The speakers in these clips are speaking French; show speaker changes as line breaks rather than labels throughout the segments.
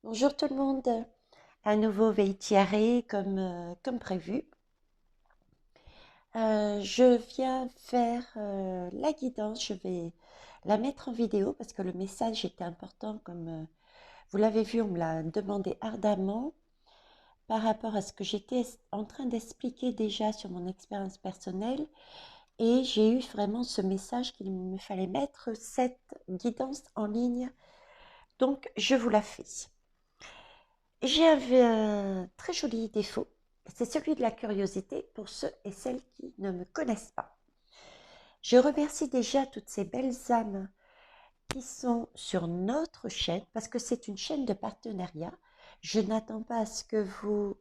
Bonjour tout le monde, à nouveau Veitiaré comme prévu. Je viens faire la guidance, je vais la mettre en vidéo parce que le message était important comme vous l'avez vu, on me l'a demandé ardemment par rapport à ce que j'étais en train d'expliquer déjà sur mon expérience personnelle et j'ai eu vraiment ce message qu'il me fallait mettre cette guidance en ligne, donc je vous la fais. J'ai un très joli défaut, c'est celui de la curiosité pour ceux et celles qui ne me connaissent pas. Je remercie déjà toutes ces belles âmes qui sont sur notre chaîne, parce que c'est une chaîne de partenariat. Je n'attends pas à ce que vous,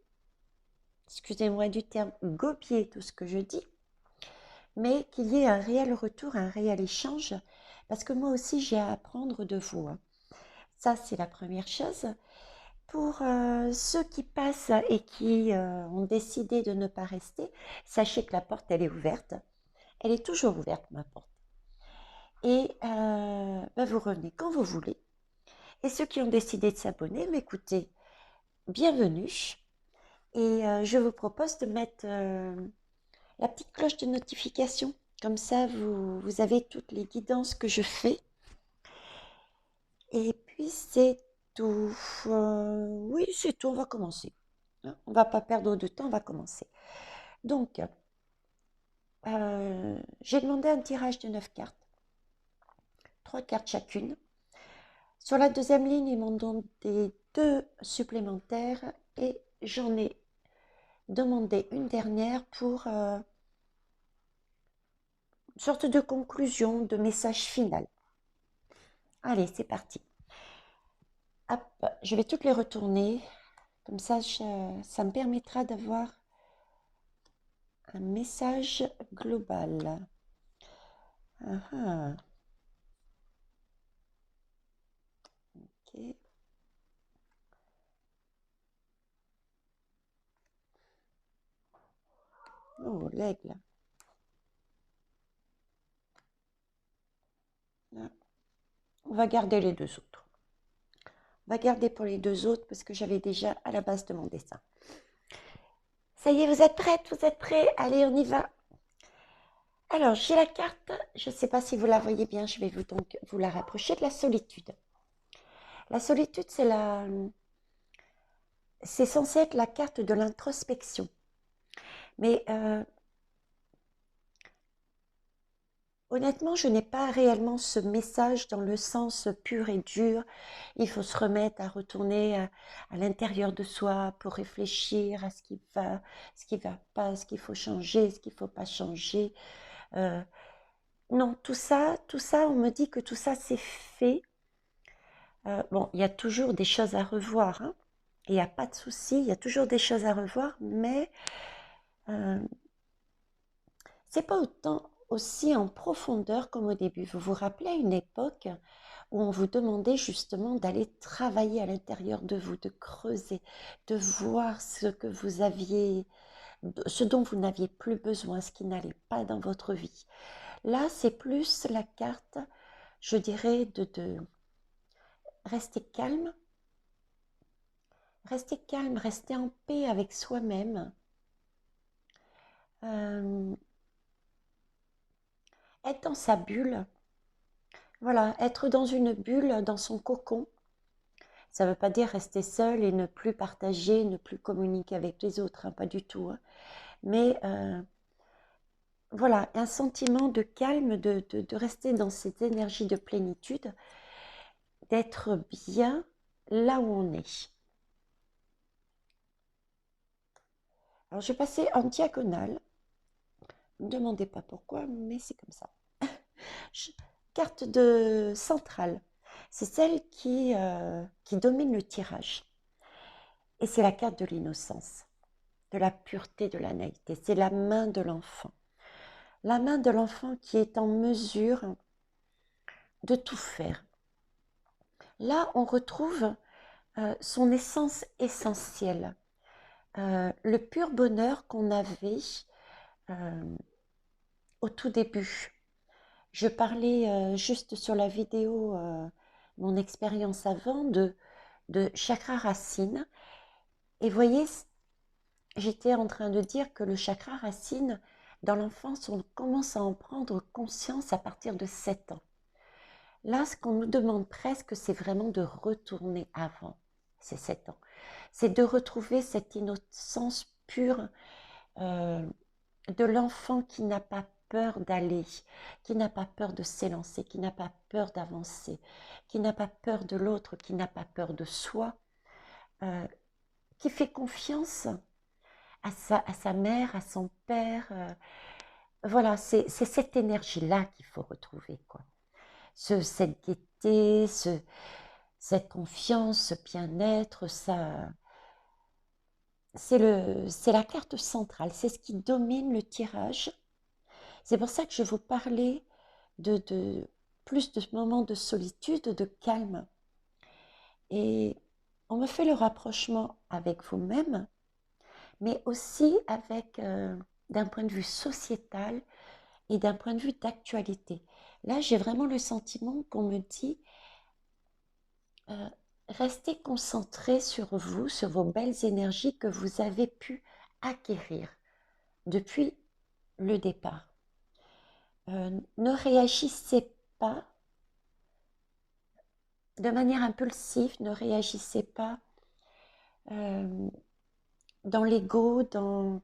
excusez-moi du terme, gobiez tout ce que je dis, mais qu'il y ait un réel retour, un réel échange, parce que moi aussi j'ai à apprendre de vous. Ça, c'est la première chose. Pour ceux qui passent et qui ont décidé de ne pas rester, sachez que la porte, elle est ouverte. Elle est toujours ouverte, ma porte. Et vous revenez quand vous voulez. Et ceux qui ont décidé de s'abonner, écoutez, bienvenue. Et je vous propose de mettre la petite cloche de notification. Comme ça, vous avez toutes les guidances que je fais. Et puis, c'est tout. Oui, c'est tout. On va commencer. Hein. On ne va pas perdre de temps, on va commencer. Donc, j'ai demandé un tirage de 9 cartes, 3 cartes chacune. Sur la deuxième ligne, ils m'ont demandé 2 supplémentaires et j'en ai demandé une dernière pour une sorte de conclusion, de message final. Allez, c'est parti. Hop, je vais toutes les retourner. Comme ça, ça me permettra d'avoir un message global. Ah, ah. Ok. Oh, l'aigle. Là. On va garder les deux autres. On va garder pour les deux autres parce que j'avais déjà à la base de mon dessin. Ça y est, vous êtes prêtes? Vous êtes prêts? Allez, on y va. Alors, j'ai la carte, je ne sais pas si vous la voyez bien, je vais donc vous la rapprocher de la solitude. La solitude, c'est censé être la carte de l'introspection. Mais honnêtement, je n'ai pas réellement ce message dans le sens pur et dur. Il faut se remettre à retourner à l'intérieur de soi pour réfléchir à ce qui va pas, ce qu'il faut changer, ce qu'il ne faut pas changer. Non, tout ça, on me dit que tout ça c'est fait. Bon, il y a toujours des choses à revoir, hein. Il n'y a pas de souci, il y a toujours des choses à revoir, mais euh, c'est pas autant aussi en profondeur comme au début. Vous vous rappelez à une époque où on vous demandait justement d'aller travailler à l'intérieur de vous, de creuser, de voir ce que vous aviez, ce dont vous n'aviez plus besoin, ce qui n'allait pas dans votre vie. Là, c'est plus la carte, je dirais, de rester calme, rester en paix avec soi-même. Euh, être dans sa bulle, voilà, être dans une bulle, dans son cocon. Ça ne veut pas dire rester seul et ne plus partager, ne plus communiquer avec les autres, hein, pas du tout. Hein. Mais voilà, un sentiment de calme, de rester dans cette énergie de plénitude, d'être bien là où on est. Alors, je vais passer en diagonale. Ne me demandez pas pourquoi, mais c'est comme ça. Je- Carte de centrale. C'est celle qui domine le tirage. Et c'est la carte de l'innocence, de la pureté, de la naïveté. C'est la main de l'enfant. La main de l'enfant qui est en mesure de tout faire. Là, on retrouve son essence essentielle, le pur bonheur qu'on avait euh, au tout début. Je parlais juste sur la vidéo, mon expérience avant, de chakra racine. Et voyez, j'étais en train de dire que le chakra racine, dans l'enfance, on commence à en prendre conscience à partir de 7 ans. Là, ce qu'on nous demande presque, c'est vraiment de retourner avant ces 7 ans. C'est de retrouver cette innocence pure euh, de l'enfant qui n'a pas peur d'aller, qui n'a pas peur de s'élancer, qui n'a pas peur d'avancer, qui n'a pas peur de l'autre, qui n'a pas peur de soi, euh, qui fait confiance à sa mère, à son père. Voilà, c'est cette énergie-là qu'il faut retrouver, quoi. Cette gaieté, cette confiance, ce bien-être, ça, c'est la carte centrale, c'est ce qui domine le tirage. C'est pour ça que je vous parlais de plus de moments de solitude, de calme. Et on me fait le rapprochement avec vous-même, mais aussi avec, d'un point de vue sociétal et d'un point de vue d'actualité. Là, j'ai vraiment le sentiment qu'on me dit, euh, restez concentré sur vous, sur vos belles énergies que vous avez pu acquérir depuis le départ. Ne réagissez pas de manière impulsive, ne réagissez pas euh, dans l'ego, dans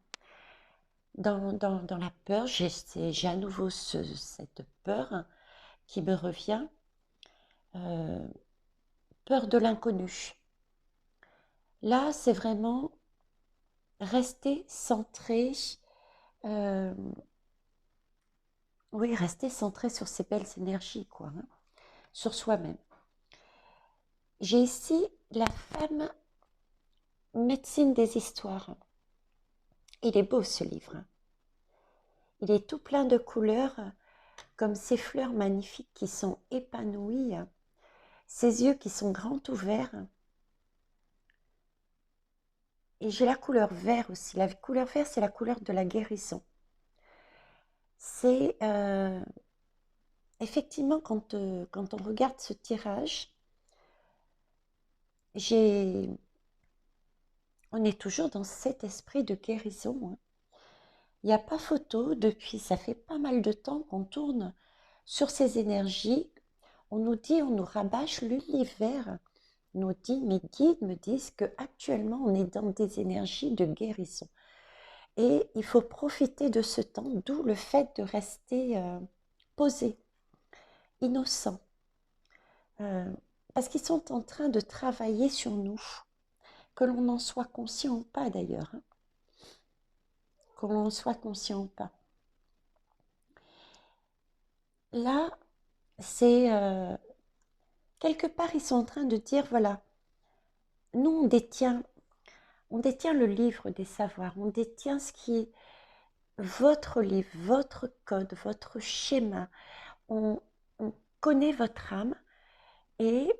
la peur. J'ai à nouveau cette peur qui me revient, euh, peur de l'inconnu. Là, c'est vraiment rester centré, euh, oui, rester centré sur ces belles énergies, quoi, hein, sur soi-même. J'ai ici la femme médecine des histoires. Il est beau ce livre. Il est tout plein de couleurs, comme ces fleurs magnifiques qui sont épanouies, ces yeux qui sont grands ouverts. Et j'ai la couleur vert aussi. La couleur vert, c'est la couleur de la guérison. C'est effectivement quand on regarde ce tirage, on est toujours dans cet esprit de guérison, hein. Il n'y a pas photo depuis, ça fait pas mal de temps qu'on tourne sur ces énergies. On nous dit, on nous rabâche l'univers, nous dit, mes guides me disent qu'actuellement on est dans des énergies de guérison. Et il faut profiter de ce temps, d'où le fait de rester posé, innocent. Euh, Parce qu'ils sont en train de travailler sur nous, que l'on en soit conscient ou pas d'ailleurs, hein, que l'on en soit conscient ou pas. Là, c'est quelque part, ils sont en train de dire, voilà, nous, on détient le livre des savoirs, on détient ce qui est votre livre, votre code, votre schéma. On connaît votre âme et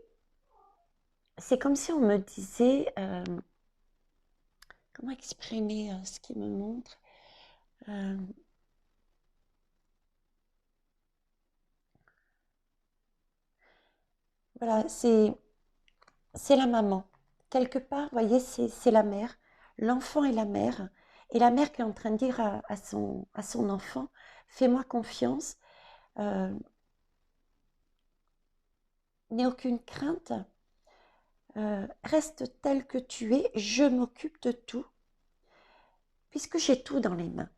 c'est comme si on me disait, comment exprimer ce qui me montre. Euh, voilà, c'est la maman. Quelque part, vous voyez, c'est la mère. L'enfant est la mère. Et la mère qui est en train de dire à son enfant, fais-moi confiance, euh, n'aie aucune crainte, reste tel que tu es, je m'occupe de tout, puisque j'ai tout dans les mains.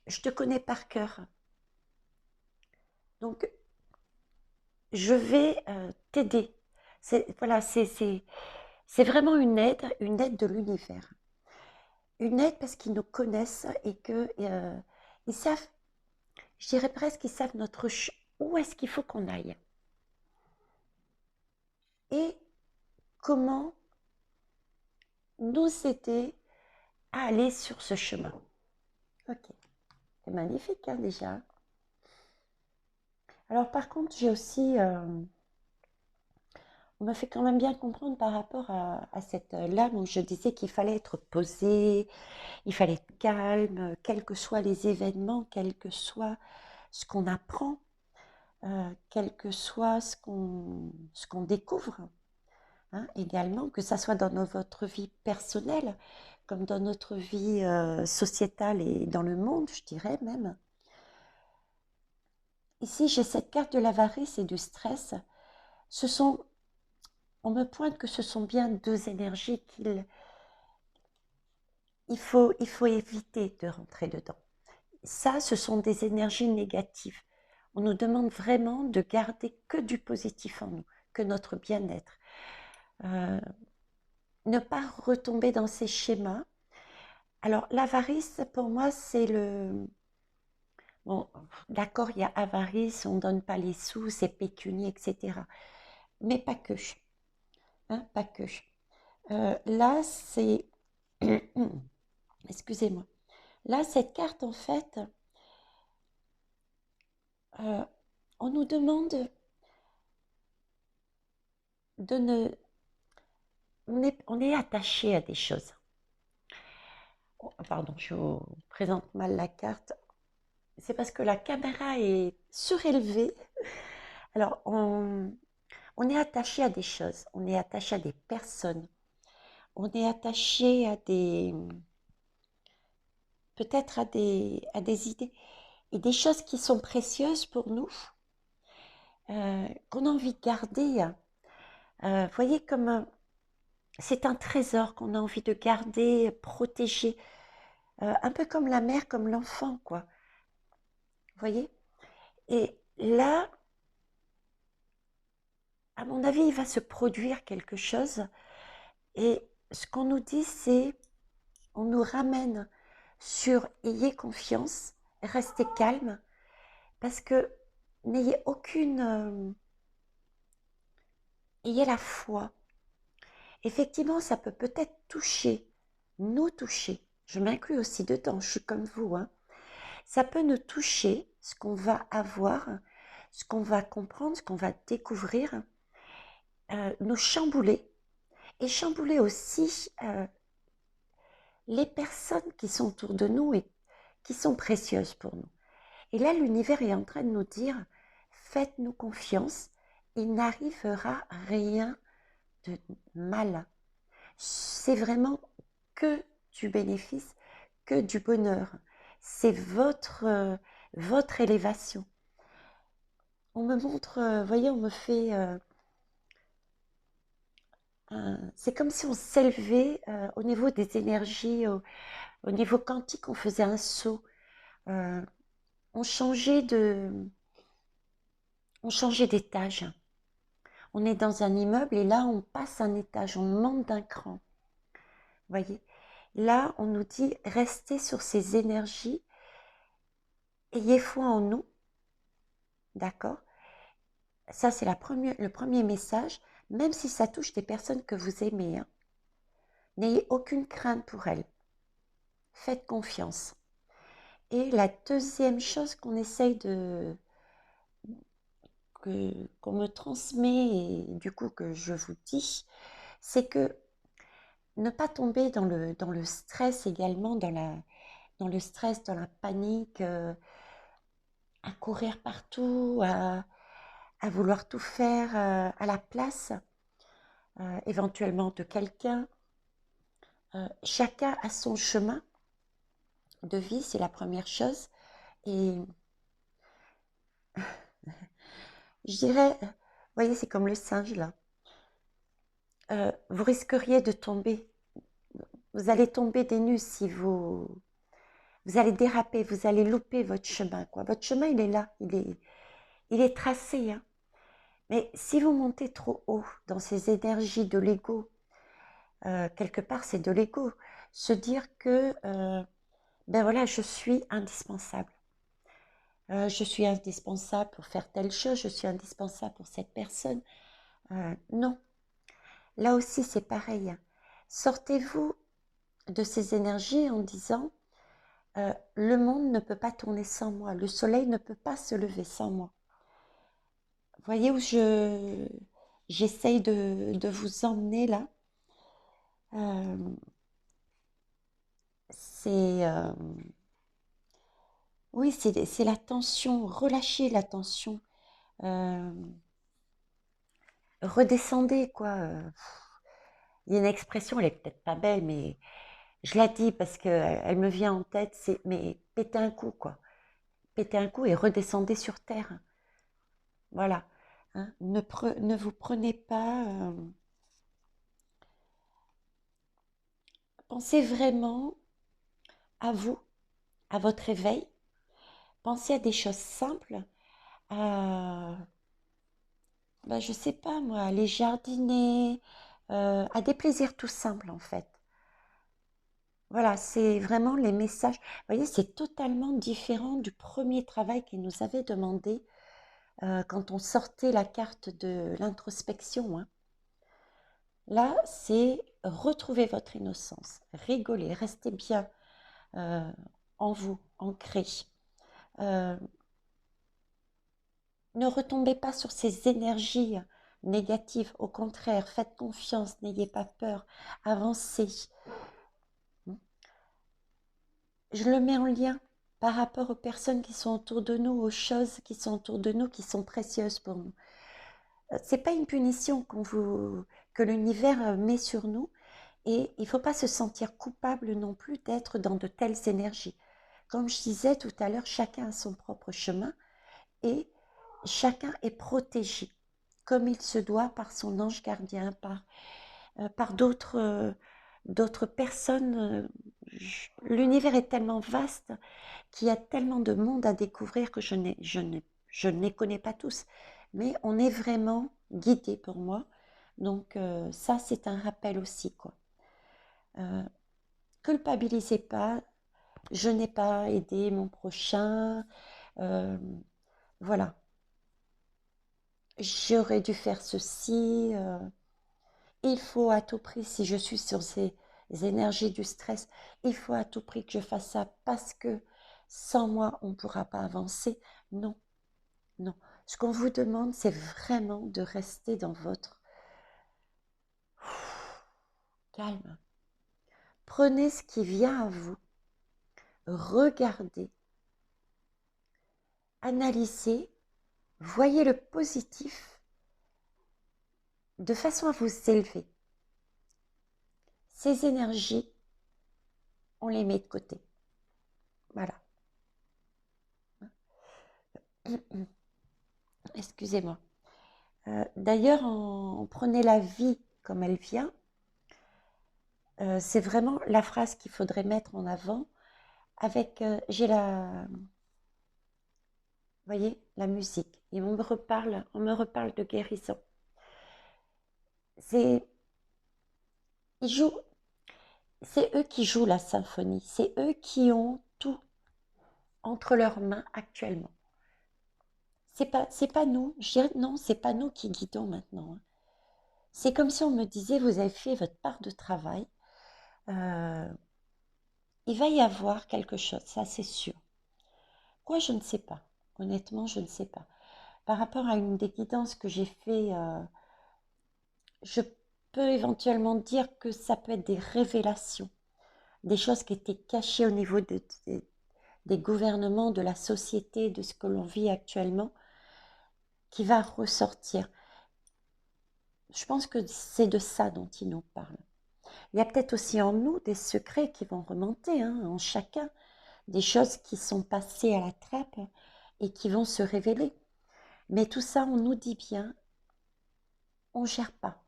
Je te connais par cœur. Donc, je vais t'aider. Voilà, c'est vraiment une aide de l'univers. Une aide parce qu'ils nous connaissent et que ils savent, je dirais presque qu'ils savent où est-ce qu'il faut qu'on aille et comment nous aider à aller sur ce chemin. Ok, c'est magnifique hein, déjà. Alors par contre, j'ai aussi, on m'a fait quand même bien comprendre par rapport à cette lame où je disais qu'il fallait être posé, il fallait être calme, quels que soient les événements, quel que soit ce qu'on apprend, quel que soit ce qu'on découvre. hein, également, que ça soit dans votre vie personnelle, comme dans notre vie sociétale et dans le monde, je dirais même. Ici, j'ai cette carte de l'avarice et du stress. Ce sont, on me pointe que ce sont bien deux énergies il faut éviter de rentrer dedans. Ça, ce sont des énergies négatives. On nous demande vraiment de garder que du positif en nous, que notre bien-être. Euh, ne pas retomber dans ces schémas. Alors, l'avarice, pour moi, c'est le... Bon, d'accord, il y a avarice, on ne donne pas les sous, c'est pécunier, etc. Mais pas que. Hein, pas que. Là, c'est... Excusez-moi. Là, cette carte, en fait, euh, on nous demande de ne... on est attaché à des choses. Oh, pardon, je vous présente mal la carte. C'est parce que la caméra est surélevée. Alors, on est attaché à des choses, on est attaché à des personnes, on est attaché à des... peut-être à des idées et des choses qui sont précieuses pour nous, qu'on a envie de garder. Vous voyez, comme c'est un trésor qu'on a envie de garder, protéger, un peu comme la mère, comme l'enfant, quoi. Vous voyez? Et là, à mon avis, il va se produire quelque chose. Et ce qu'on nous dit, c'est, on nous ramène sur ayez confiance, restez calme, parce que n'ayez aucune... ayez la foi. Effectivement, ça peut peut-être toucher, nous toucher. Je m'inclus aussi dedans, je suis comme vous. Hein. Ça peut nous toucher, ce qu'on va avoir, ce qu'on va comprendre, ce qu'on va découvrir, nous chambouler et chambouler aussi les personnes qui sont autour de nous et qui sont précieuses pour nous. Et là, l'univers est en train de nous dire, faites-nous confiance, il n'arrivera rien de mal. C'est vraiment que du bénéfice, que du bonheur. C'est votre élévation. On me montre, vous voyez, on me fait... c'est comme si on s'élevait au niveau des énergies, au niveau quantique, on faisait un saut. Euh, on changeait on changeait d'étage. On est dans un immeuble et là, on passe un étage, on monte d'un cran. Vous voyez? Là, on nous dit, restez sur ces énergies, ayez foi en nous, d'accord? Ça, c'est le premier message, même si ça touche des personnes que vous aimez. Hein. N'ayez aucune crainte pour elles. Faites confiance. Et la deuxième chose qu'on essaye de... qu'on me transmet et du coup que je vous dis, c'est que ne pas tomber dans le stress également, dans le stress, dans la panique, à courir partout, à vouloir tout faire à la place, éventuellement de quelqu'un. Chacun a son chemin de vie, c'est la première chose. Et je dirais, vous voyez, c'est comme le singe là. Vous risqueriez de tomber. Vous allez tomber des nues si vous allez déraper, vous allez louper votre chemin, quoi. Votre chemin, il est là, il est tracé. Hein. Mais si vous montez trop haut dans ces énergies de l'ego, quelque part, c'est de l'ego. Se dire que, ben voilà, je suis indispensable. Je suis indispensable pour faire telle chose, je suis indispensable pour cette personne. Non, là aussi, c'est pareil. Hein. Sortez-vous de ces énergies en disant, le monde ne peut pas tourner sans moi, le soleil ne peut pas se lever sans moi. Vous voyez où j'essaye de vous emmener là. C'est oui, c'est la tension, relâcher la tension. Euh, redescendez, quoi. Il y a une expression, elle est peut-être pas belle, mais je la dis parce qu'elle elle me vient en tête, c'est mais pétez un coup, quoi. Pétez un coup et redescendez sur terre. Voilà. Hein. Ne vous prenez pas. Pensez vraiment à vous, à votre éveil. Pensez à des choses simples. À, ben, je sais pas moi, aller jardiner, à des plaisirs tout simples en fait. Voilà, c'est vraiment les messages. Vous voyez, c'est totalement différent du premier travail qu'il nous avait demandé quand on sortait la carte de l'introspection. Hein. Là, c'est retrouver votre innocence, rigoler, rester bien euh, en vous, ancré. Euh, ne retombez pas sur ces énergies négatives. Au contraire, faites confiance, n'ayez pas peur, avancez. Je le mets en lien par rapport aux personnes qui sont autour de nous, aux choses qui sont autour de nous, qui sont précieuses pour nous. C'est pas une punition que l'univers met sur nous, et il ne faut pas se sentir coupable non plus d'être dans de telles énergies. Comme je disais tout à l'heure, chacun a son propre chemin et chacun est protégé comme il se doit par son ange gardien, par d'autres personnes. L'univers est tellement vaste qu'il y a tellement de monde à découvrir que je ne les connais pas tous. Mais on est vraiment guidé pour moi. Donc ça, c'est un rappel aussi, quoi. Euh, culpabilisez pas, je n'ai pas aidé mon prochain. euh, voilà, j'aurais dû faire ceci. Il faut à tout prix, si je suis sur ces énergies du stress, il faut à tout prix que je fasse ça parce que sans moi, on ne pourra pas avancer. Non, non. Ce qu'on vous demande, c'est vraiment de rester dans votre calme. Prenez ce qui vient à vous, regardez, analysez, voyez le positif de façon à vous élever. Ces énergies, on les met de côté. Voilà. Excusez-moi. D'ailleurs, prenez la vie comme elle vient. C'est vraiment la phrase qu'il faudrait mettre en avant avec, vous voyez, la musique. Et on me reparle de guérison. C'est, ils jouent, c'est eux qui jouent la symphonie. C'est eux qui ont tout entre leurs mains actuellement. C'est pas nous. Je dirais non, c'est pas nous qui guidons maintenant. Hein. C'est comme si on me disait, vous avez fait votre part de travail. Euh, il va y avoir quelque chose, ça c'est sûr. Quoi, je ne sais pas. Honnêtement, je ne sais pas. Par rapport à une des guidances que j'ai fait, je peux éventuellement dire que ça peut être des révélations, des choses qui étaient cachées au niveau des gouvernements, de la société, de ce que l'on vit actuellement, qui va ressortir. Je pense que c'est de ça dont il nous parle. Il y a peut-être aussi en nous des secrets qui vont remonter, hein, en chacun, des choses qui sont passées à la trappe et qui vont se révéler. Mais tout ça, on nous dit bien, on ne gère pas.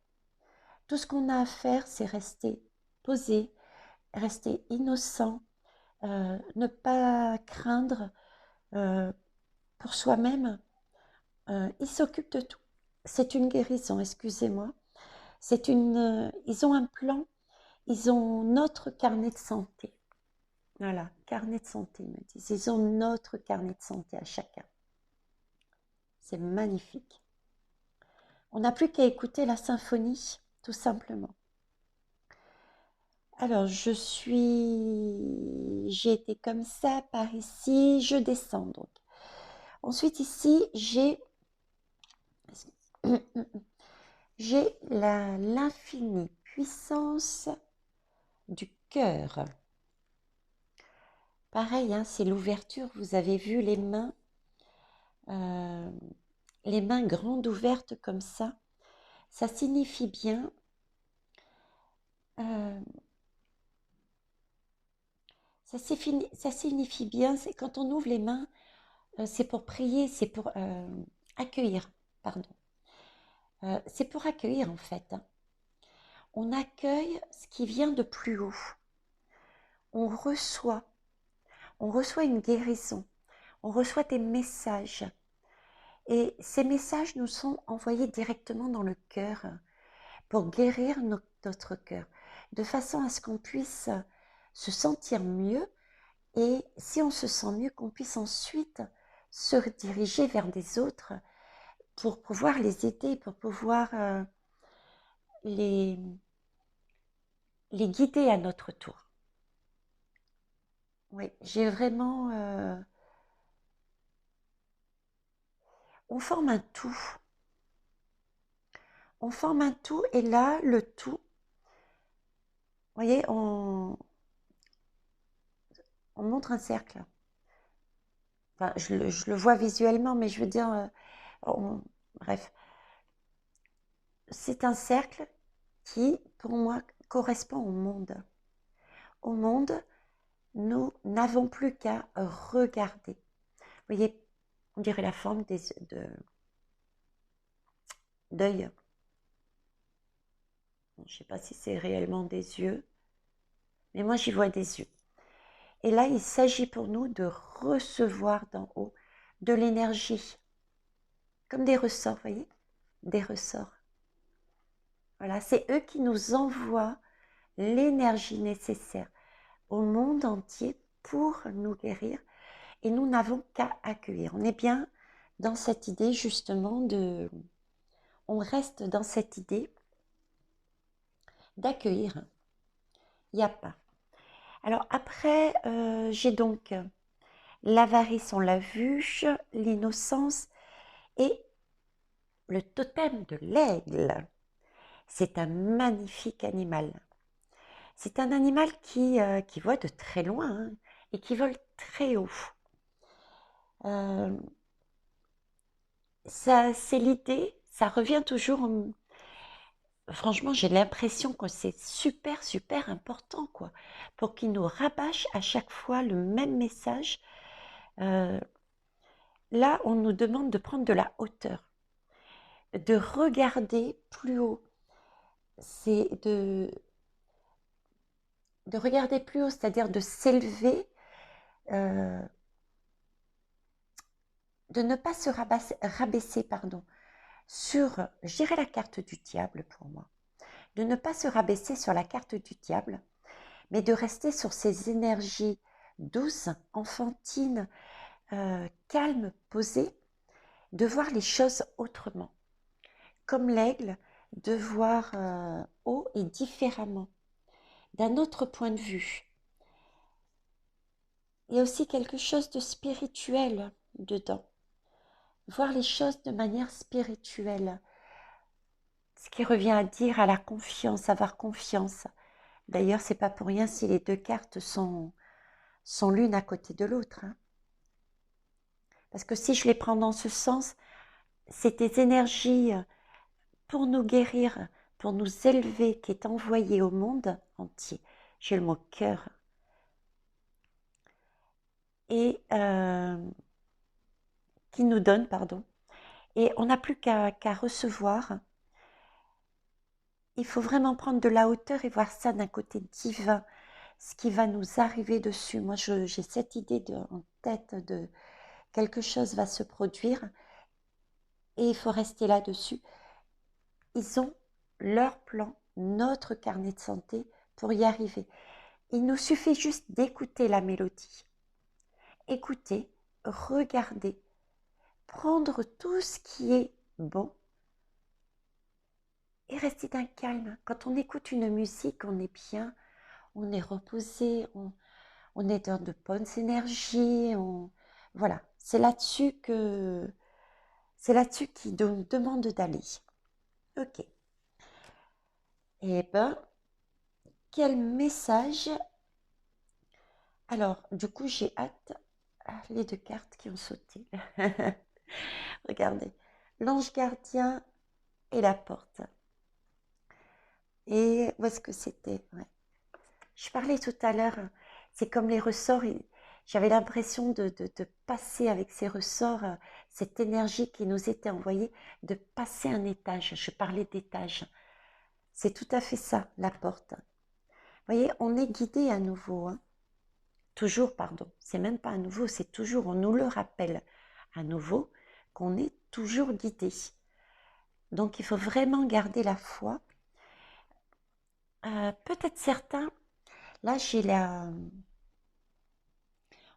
Tout ce qu'on a à faire, c'est rester posé, rester innocent, ne pas craindre euh, pour soi-même. Il s'occupe de tout. C'est une guérison, excusez-moi. Ils ont un plan, ils ont notre carnet de santé. Voilà, carnet de santé, ils me disent. Ils ont notre carnet de santé à chacun. C'est magnifique. On n'a plus qu'à écouter la symphonie, tout simplement. Alors, j'ai été comme ça par ici, je descends donc. Ensuite, ici, j'ai l'infinie puissance du cœur. Pareil, hein, c'est l'ouverture, vous avez vu euh, les mains grandes ouvertes comme ça. Ça signifie bien, euh, ça signifie bien, c'est quand on ouvre les mains, c'est pour prier, c'est pour accueillir, pardon. C'est pour accueillir en fait, hein. On accueille ce qui vient de plus haut. On reçoit, on reçoit une guérison, on reçoit des messages. Et ces messages nous sont envoyés directement dans le cœur pour guérir notre cœur, de façon à ce qu'on puisse se sentir mieux et si on se sent mieux, qu'on puisse ensuite se rediriger vers des autres pour pouvoir les aider, pour pouvoir les, les guider à notre tour. Oui, j'ai vraiment... on forme un tout. On forme un tout et là, le tout, vous voyez, on montre un cercle. Enfin, je le vois visuellement, mais je veux dire, bref, c'est un cercle qui, pour moi, correspond au monde. Au monde, nous n'avons plus qu'à regarder. Vous voyez, on dirait la forme d'œil. Je ne sais pas si c'est réellement des yeux, mais moi j'y vois des yeux. Et là, il s'agit pour nous de recevoir d'en haut de l'énergie, comme des ressorts, vous voyez, des ressorts. Voilà, c'est eux qui nous envoient l'énergie nécessaire au monde entier pour nous guérir et nous n'avons qu'à accueillir. On est bien dans cette idée justement on reste dans cette idée d'accueillir. Il n'y a pas. Alors après, j'ai donc l'avarice, on l'a vu, l'innocence et le totem de l'aigle. C'est un magnifique animal. C'est un animal qui voit de très loin, hein, et qui vole très haut. Ça, c'est l'idée, ça revient toujours. Franchement, j'ai l'impression que c'est super, super important, quoi, pour qu'il nous rabâche à chaque fois le même message. Euh, Là, on nous demande de prendre de la hauteur, de regarder plus haut. C'est de regarder plus haut, c'est-à-dire de s'élever, euh, de ne pas se rabaisser, pardon, sur, je dirais la carte du diable pour moi, de ne pas se rabaisser sur la carte du diable, mais de rester sur ces énergies douces, enfantines, calmes, posées, de voir les choses autrement. Comme l'aigle, de voir haut et différemment, d'un autre point de vue. Il y a aussi quelque chose de spirituel dedans. Voir les choses de manière spirituelle. Ce qui revient à dire à la confiance, avoir confiance. D'ailleurs, c'est pas pour rien si les deux cartes sont l'une à côté de l'autre, hein. Parce que si je les prends dans ce sens, c'est des énergies pour nous guérir, pour nous élever, qui est envoyée au monde entier. J'ai le mot cœur. Et qui nous donne, pardon. Et on n'a plus qu'à recevoir. Il faut vraiment prendre de la hauteur et voir ça d'un côté divin, ce qui va nous arriver dessus. Moi, j'ai cette idée en tête de quelque chose va se produire et il faut rester là-dessus. Ils ont leur plan, notre carnet de santé pour y arriver. Il nous suffit juste d'écouter la mélodie, écouter, regarder, prendre tout ce qui est bon et rester d'un calme. Quand on écoute une musique, on est bien, on est reposé, on est dans de bonnes énergies. Voilà, c'est là-dessus qu'il nous demande d'aller. Ok. Eh ben, quel message. Alors, du coup, j'ai hâte. Ah, les deux cartes qui ont sauté. Regardez, l'ange gardien et la porte. Et où est-ce que c'était? Ouais. Je parlais tout à l'heure, c'est comme les ressorts. J'avais l'impression de passer avec ces ressorts, cette énergie qui nous était envoyée, de passer un étage. Je parlais d'étage. C'est tout à fait ça, la porte. Vous voyez, on est guidé à nouveau, hein. Toujours, pardon. C'est même pas à nouveau, c'est toujours, on nous le rappelle à nouveau qu'on est toujours guidé. Donc, il faut vraiment garder la foi. Peut-être certains, là,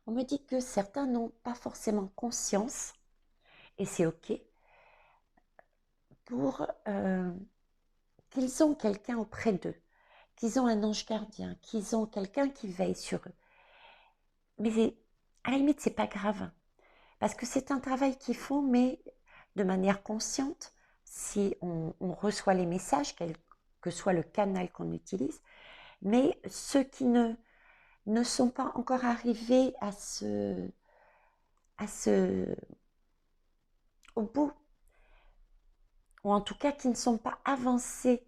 on me dit que certains n'ont pas forcément conscience, et c'est OK, pour qu'ils ont quelqu'un auprès d'eux, qu'ils ont un ange gardien, qu'ils ont quelqu'un qui veille sur eux. Mais à la limite, c'est pas grave, parce que c'est un travail qu'ils font, mais de manière consciente, si on reçoit les messages, quel que soit le canal qu'on utilise, mais ceux qui ne sont pas encore arrivés au bout, ou en tout cas qui ne sont pas avancés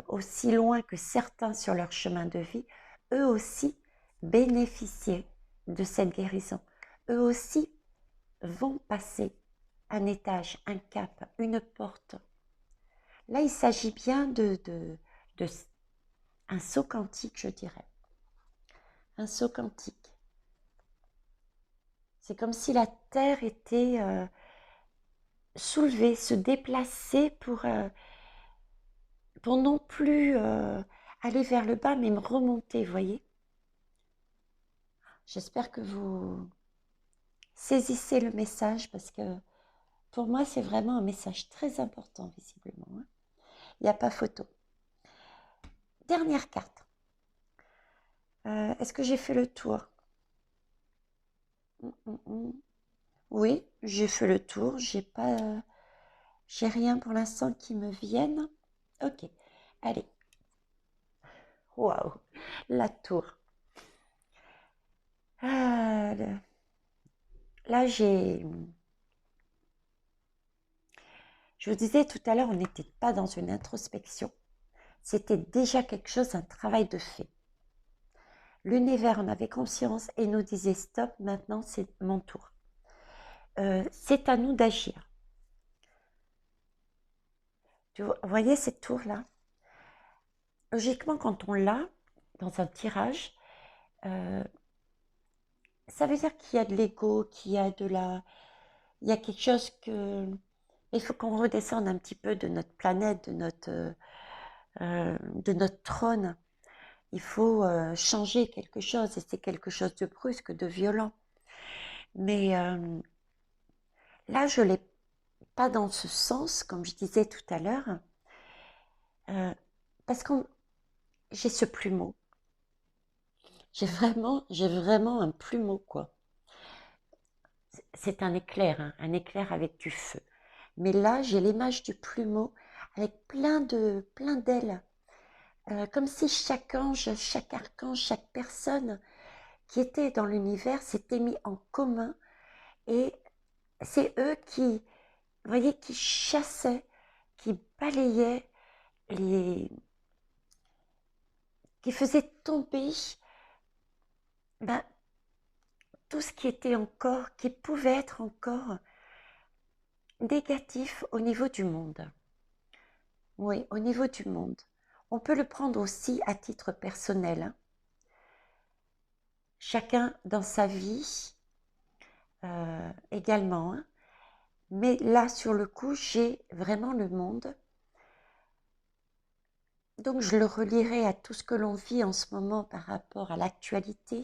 aussi loin que certains sur leur chemin de vie, eux aussi bénéficier de cette guérison. Eux aussi vont passer un étage, un cap, une porte. Là, il s'agit bien de un saut quantique, je dirais. Un saut quantique. C'est comme si la Terre était soulevée, se déplacer pour non plus aller vers le bas, mais me remonter, vous voyez. J'espère que vous saisissez le message parce que pour moi, c'est vraiment un message très important, visiblement, hein. Il n'y a pas photo. Dernière carte. Est-ce que j'ai fait le tour? Oui, j'ai fait le tour. J'ai rien pour l'instant qui me vienne. Ok, allez. Waouh, la tour. Ah, là, je vous disais tout à l'heure, on n'était pas dans une introspection. C'était déjà quelque chose, un travail de fait. L'univers en avait conscience et nous disait stop, maintenant c'est mon tour. C'est à nous d'agir. Vous voyez cette tour-là? Logiquement, quand on l'a dans un tirage, ça veut dire qu'il y a de l'ego, qu'il y a il y a quelque chose que... Il faut qu'on redescende un petit peu de notre planète, de notre trône. Il faut changer quelque chose et c'est quelque chose de brusque, de violent. Mais là, je ne l'ai pas dans ce sens, comme je disais tout à l'heure, parce que j'ai ce plumeau. J'ai vraiment un plumeau, quoi. C'est un éclair avec du feu. Mais là, j'ai l'image du plumeau avec plein d'ailes. Comme si chaque ange, chaque archange, chaque personne qui était dans l'univers s'était mis en commun et c'est eux qui, vous voyez, qui chassaient, qui balayaient, les, qui faisaient tomber ben, tout ce qui était encore, qui pouvait être encore négatif au niveau du monde. Oui, au niveau du monde. On peut le prendre aussi à titre personnel, hein. Chacun dans sa vie également, hein. Mais là, sur le coup, j'ai vraiment le monde. Donc, je le relierai à tout ce que l'on vit en ce moment par rapport à l'actualité,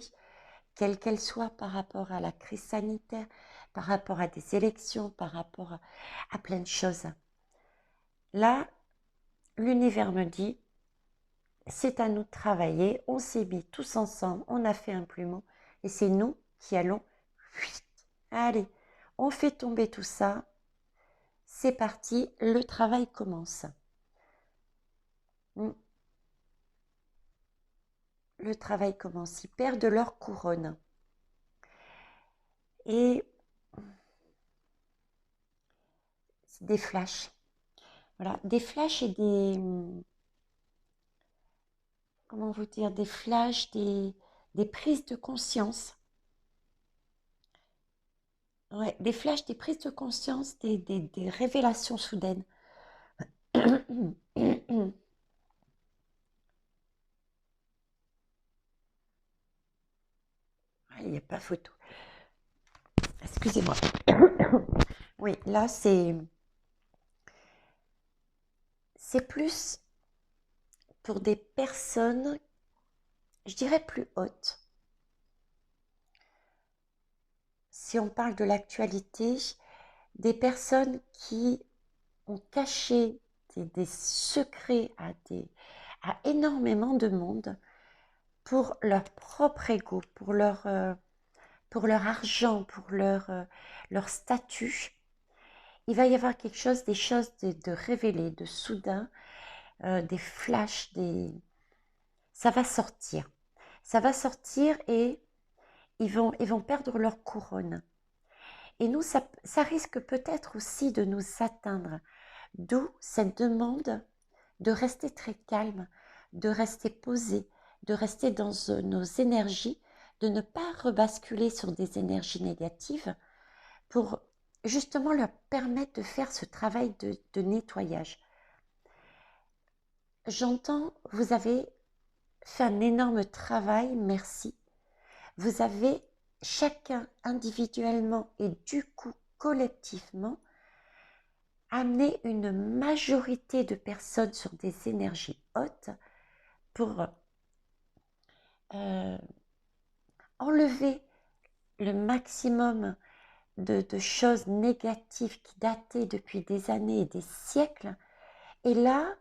quelle qu'elle soit, par rapport à la crise sanitaire, par rapport à des élections, par rapport à plein de choses. Là, l'univers me dit, c'est à nous de travailler, on s'est mis tous ensemble, on a fait un plumeau, et c'est nous qui allons, allez, on fait tomber tout ça, c'est parti, le travail commence. Le travail commence, ils perdent leur couronne. Et c'est des flashs. Voilà, des flashs et des, comment vous dire, des flashs, des prises de conscience. Ouais, des flashs, des prises de conscience, des révélations soudaines. Ah, il n'y a pas photo. Excusez-moi. Oui, là, c'est plus pour des personnes, je dirais plus hautes. Si on parle de l'actualité, des personnes qui ont caché des secrets à énormément de monde pour leur propre ego, pour leur argent, pour leur statut. Il va y avoir quelque chose, des choses de révélées, de soudain, des flashs, ça va sortir. Ça va sortir et ils vont perdre leur couronne. Et nous, ça risque peut-être aussi de nous atteindre. D'où cette demande de rester très calme, de rester posé, de rester dans nos énergies, de ne pas rebasculer sur des énergies négatives pour justement leur permettre de faire ce travail de nettoyage. J'entends, vous avez fait un énorme travail, merci. Vous avez chacun individuellement et du coup collectivement amené une majorité de personnes sur des énergies hautes pour euh, enlever le maximum de choses négatives qui dataient depuis des années et des siècles. Et là,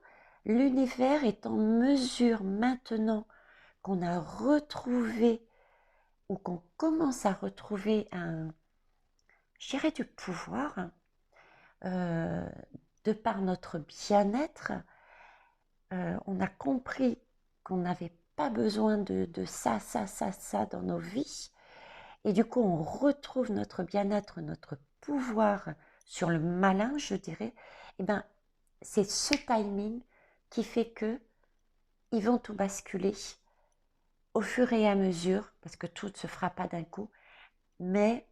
l'univers est en mesure maintenant qu'on a retrouvé ou qu'on commence à retrouver je dirais du pouvoir, euh, de par notre bien-être, on a compris qu'on n'avait pas besoin de ça dans nos vies. Et du coup, on retrouve notre bien-être, notre pouvoir sur le malin, je dirais. Et bien, c'est ce timing qui fait que ils vont tout basculer au fur et à mesure, parce que tout ne se fera pas d'un coup, mais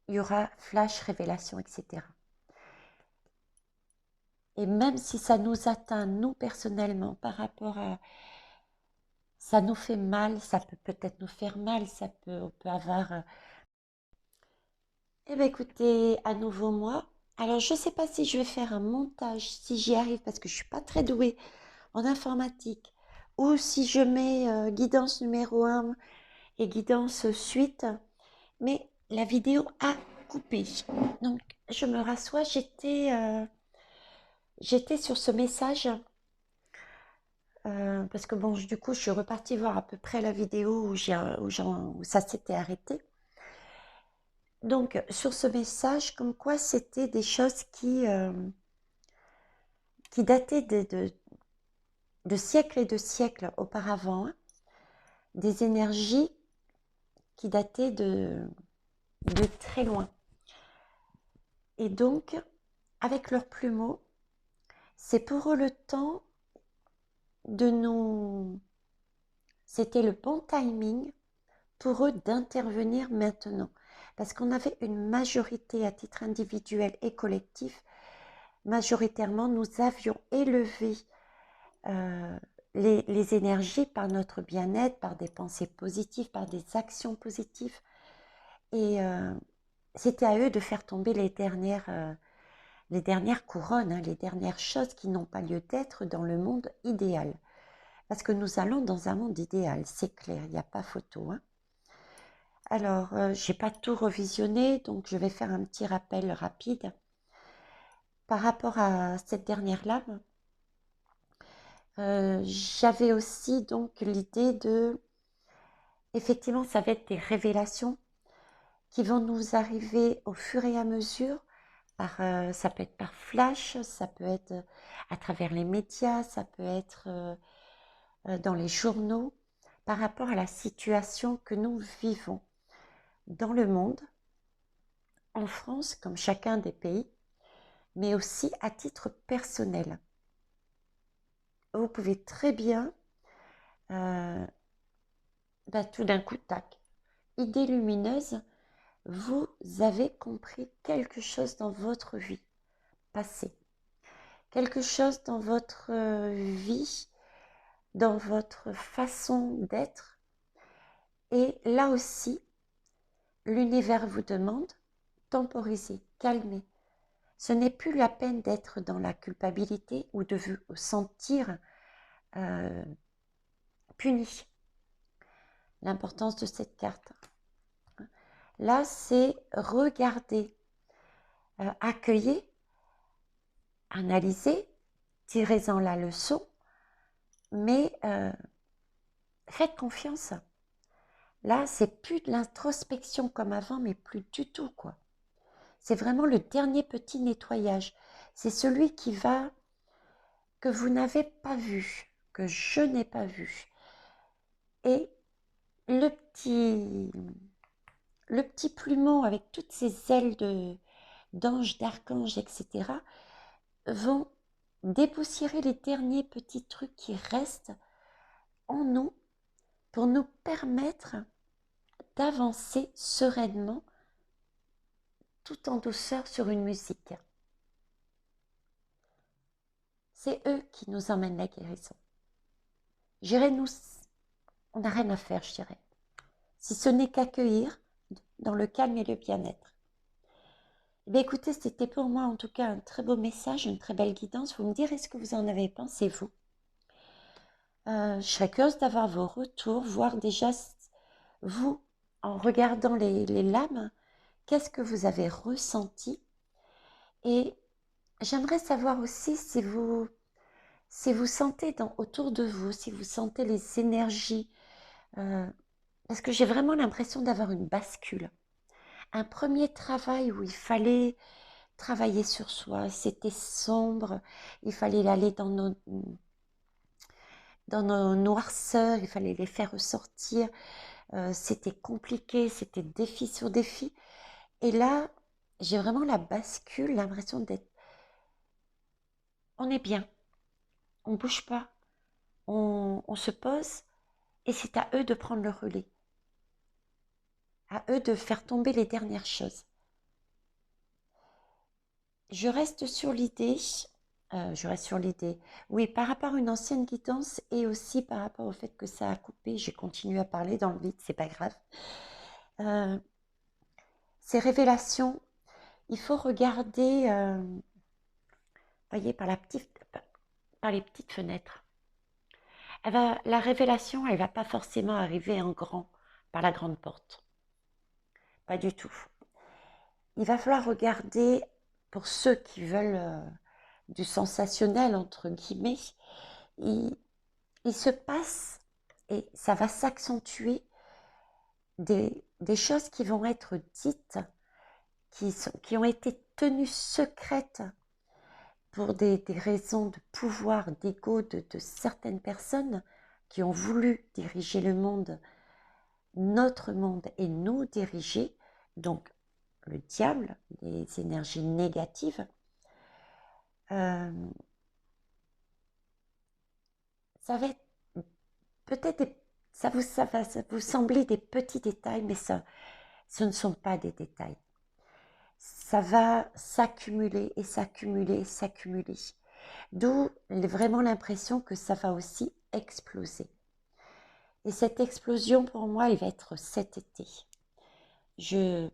il y aura flash, révélation, etc. Et même si ça nous atteint, nous personnellement, par rapport à... Ça nous fait mal, ça peut peut-être nous faire mal, on peut avoir... Eh bien écoutez, à nouveau moi. Alors je ne sais pas si je vais faire un montage, si j'y arrive, parce que je ne suis pas très douée en informatique, ou si je mets guidance numéro 1 et guidance suite, mais la vidéo a coupé. Donc je me rassois, j'étais sur ce message, parce que bon, du coup je suis repartie voir à peu près la vidéo où ça s'était arrêté. Donc sur ce message, comme quoi c'était des choses qui dataient de siècles et de siècles auparavant, hein, des énergies qui dataient de très loin. Et donc, avec leurs plumeaux, c'est pour eux le temps de nous... C'était le bon timing pour eux d'intervenir maintenant. Parce qu'on avait une majorité à titre individuel et collectif. Majoritairement, nous avions élevé euh, les énergies par notre bien-être, par des pensées positives, par des actions positives. Et c'était à eux de faire tomber les dernières couronnes, hein, les dernières choses qui n'ont pas lieu d'être dans le monde idéal. Parce que nous allons dans un monde idéal, c'est clair, il n'y a pas photo. Hein. Alors, je n'ai pas tout revisionné, donc je vais faire un petit rappel rapide. Par rapport à cette dernière lame, j'avais aussi donc l'idée de, effectivement, ça va être des révélations qui vont nous arriver au fur et à mesure. Ça peut être par flash, ça peut être à travers les médias, ça peut être dans les journaux, par rapport à la situation que nous vivons dans le monde, en France, comme chacun des pays, mais aussi à titre personnel. Vous pouvez très bien, tout d'un coup, tac, idée lumineuse, vous avez compris quelque chose dans votre vie passée, quelque chose dans votre vie, dans votre façon d'être. Et là aussi, l'univers vous demande, temporisez, calmez. Ce n'est plus la peine d'être dans la culpabilité ou de vous sentir euh, puni. L'importance de cette carte. Là, c'est regarder, accueillir, analyser, tirez-en la leçon, mais faites confiance. Là, c'est plus de l'introspection comme avant, mais plus du tout, quoi. C'est vraiment le dernier petit nettoyage. C'est celui qui va, que vous n'avez pas vu, que je n'ai pas vu. Et le petit plumeau avec toutes ses ailes d'ange, d'archange, etc., vont dépoussiérer les derniers petits trucs qui restent en nous pour nous permettre d'avancer sereinement tout en douceur sur une musique. C'est eux qui nous emmènent la guérison. On n'a rien à faire, je dirais. Si ce n'est qu'accueillir dans le calme et le bien-être. Écoutez, c'était pour moi en tout cas un très beau message, une très belle guidance. Vous me direz ce que vous en avez pensé, vous. Je serais curieuse d'avoir vos retours, voir déjà vous, en regardant les lames, qu'est-ce que vous avez ressenti. Et j'aimerais savoir aussi si vous sentez autour de vous, si vous sentez les énergies, parce que j'ai vraiment l'impression d'avoir une bascule. Un premier travail où il fallait travailler sur soi, c'était sombre, il fallait aller dans nos noirceurs, il fallait les faire ressortir, c'était compliqué, c'était défi sur défi. Et là, j'ai vraiment la bascule, l'impression d'être... On est bien, on bouge pas, on se pose, et c'est à eux de prendre le relais, à eux de faire tomber les dernières choses. Je reste sur l'idée, oui, par rapport à une ancienne guidance et aussi par rapport au fait que ça a coupé, j'ai continué à parler dans le vide, c'est pas grave. Ces révélations, il faut regarder, voyez, par les petites fenêtres. La révélation, elle va pas forcément arriver en grand, par la grande porte. Pas du tout. Il va falloir regarder, pour ceux qui veulent du sensationnel, entre guillemets, il se passe, et ça va s'accentuer, des choses qui vont être dites, qui ont été tenues secrètes pour des raisons de pouvoir, d'ego de certaines personnes qui ont voulu diriger le monde, notre monde, et nous diriger, donc le diable, les énergies négatives. Ça va être peut-être ça va vous sembler des petits détails, mais ce ne sont pas des détails. Ça va s'accumuler et s'accumuler et s'accumuler. D'où vraiment l'impression que ça va aussi exploser. Et cette explosion, pour moi, elle va être cet été.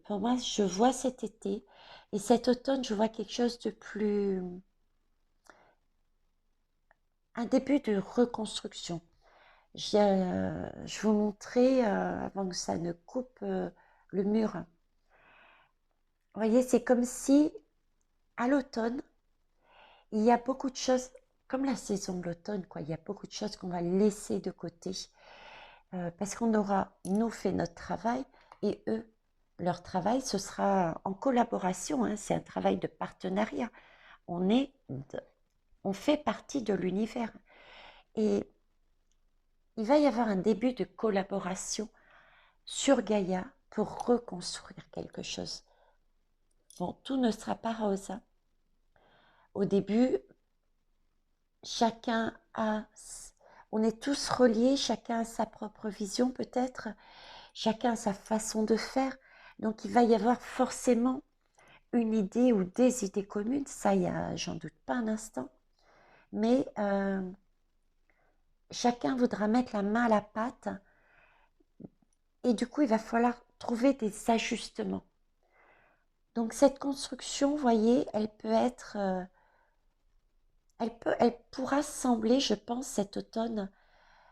Pour moi, je vois cet été. Et cet automne, je vois quelque chose de plus... un début de reconstruction. Je vous montrer, avant que ça ne coupe le mur. Vous voyez, c'est comme si, à l'automne, il y a beaucoup de choses, comme la saison de l'automne, quoi. Il y a beaucoup de choses qu'on va laisser de côté. Parce qu'on aura, nous, fait notre travail, et eux, leur travail, ce sera en collaboration, hein, c'est un travail de partenariat. On fait partie de l'univers. Et il va y avoir un début de collaboration sur Gaïa pour reconstruire quelque chose. Bon, tout ne sera pas rose, hein. Au début, chacun a, on est tous reliés, chacun a sa propre vision peut-être, chacun a sa façon de faire. Donc il va y avoir forcément une idée ou des idées communes, ça j'en doute pas un instant. Mais chacun voudra mettre la main à la pâte et du coup il va falloir trouver des ajustements. Donc cette construction, vous voyez, elle peut être, elle pourra sembler, je pense, cet automne,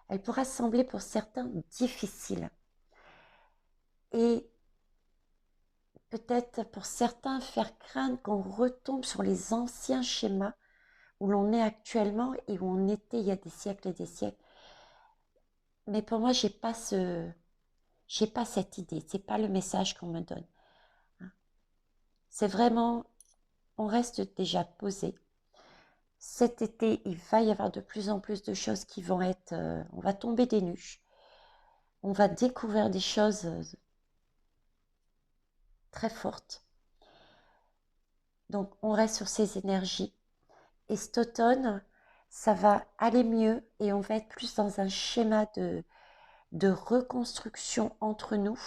elle pourra sembler pour certains difficile. Et peut-être pour certains faire craindre qu'on retombe sur les anciens schémas où l'on est actuellement et où on était il y a des siècles et des siècles. Mais pour moi, j'ai pas cette idée. C'est pas le message qu'on me donne. C'est vraiment, on reste déjà posé. Cet été, il va y avoir de plus en plus de choses qui vont être, on va tomber des nues. On va découvrir des choses très fortes. Donc, on reste sur ces énergies. Et cet automne, ça va aller mieux et on va être plus dans un schéma de reconstruction entre nous,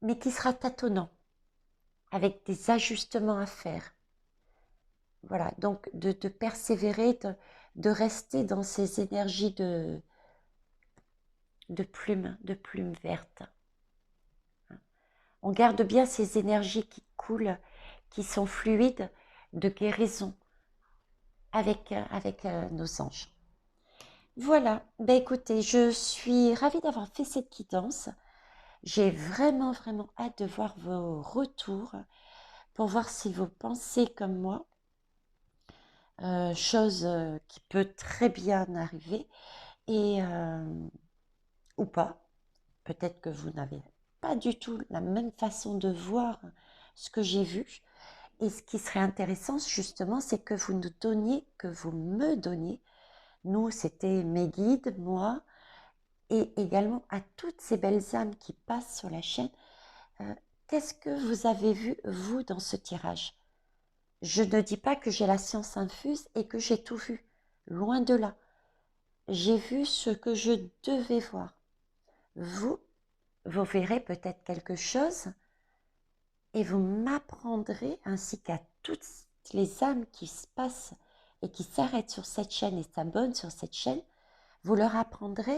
mais qui sera tâtonnant, avec des ajustements à faire. Voilà, donc de persévérer, de rester dans ces énergies de plumes vertes. On garde bien ces énergies qui coulent, qui sont fluides, de guérison avec nos anges. Voilà, ben écoutez, je suis ravie d'avoir fait cette guidance. J'ai vraiment, vraiment hâte de voir vos retours pour voir si vous pensez comme moi, chose qui peut très bien arriver et ou pas. Peut-être que vous n'avez pas du tout la même façon de voir ce que j'ai vu. Et ce qui serait intéressant, justement, c'est que vous nous donniez, que vous me donniez, nous, c'était mes guides, moi, et également à toutes ces belles âmes qui passent sur la chaîne, qu'est-ce que vous avez vu, vous, dans ce tirage? Je ne dis pas que j'ai la science infuse et que j'ai tout vu, loin de là. J'ai vu ce que je devais voir. Vous, vous verrez peut-être quelque chose et vous m'apprendrez, ainsi qu'à toutes les âmes qui se passent et qui s'arrêtent sur cette chaîne et s'abonnent sur cette chaîne, vous leur apprendrez